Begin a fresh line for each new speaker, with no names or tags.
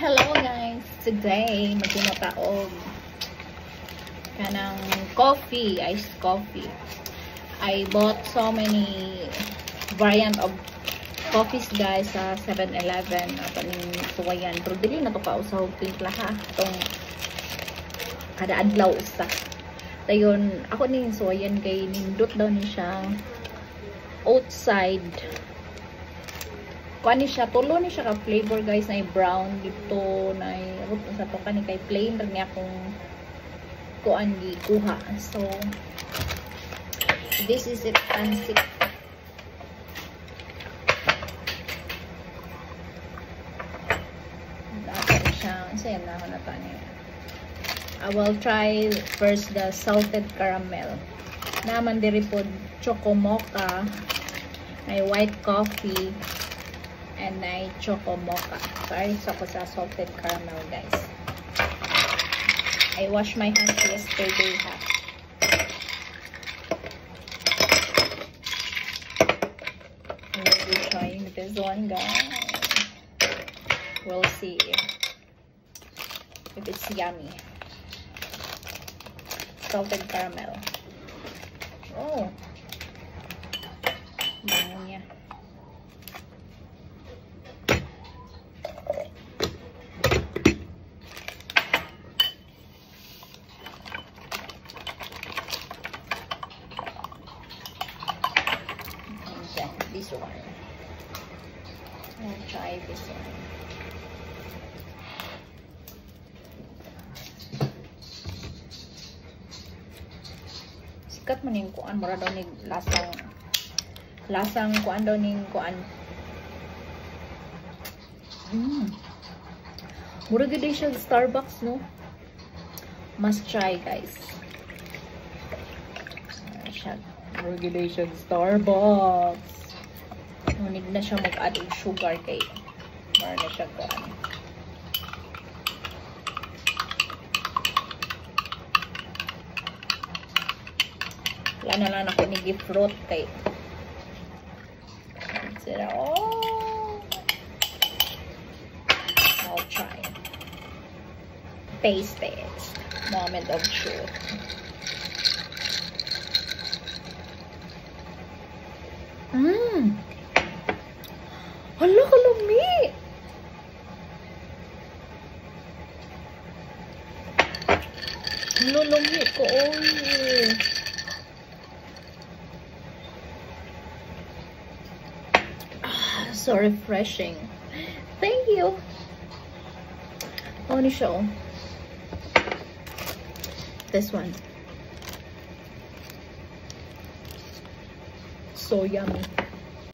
Hello guys! Today, magtinataog kanang coffee, iced coffee. I bought so many variant of coffees guys sa 7-Eleven. Ito ning suwayan. Pero dili na ito kausaw timpla ha. Itong kada adlaw usa. Dayon, ako ning suwayan kay nindot daw ni siyang outside. Kuan ni siya, tulo ni siya ka flavor guys, na brown dito, na sa to kani kay plain rin niya kung kuan gi kuha. So this is it, pansik. Dapat siya, sayang na ako na to niya. I will try first the salted caramel. Naman diri po choco mocha, may white coffee, and I choco mocha. Sorry, so ko sa salted caramel guys. I washed my hands yesterday ha. I will be trying this one guys. We'll see if it's yummy. Salted caramel. Oh, bango niya. This one. I'll try this one. Sikat man yung kuan, mura daw ni lasang kuan daw ning kuan. Mura gid siya sa Starbucks no. Must try guys. Mura gid siya sa Starbucks. Need na siya mag-add of sugar kay mara na siya kuan. Wala na lang ako nigi-fruit kay sira. Oh, I'll try. Taste it. Moment of truth. Hala, kalumi! Lulumi ko, oh. So refreshing. Thank you. Oh, ni siya, oh. This one. So yummy.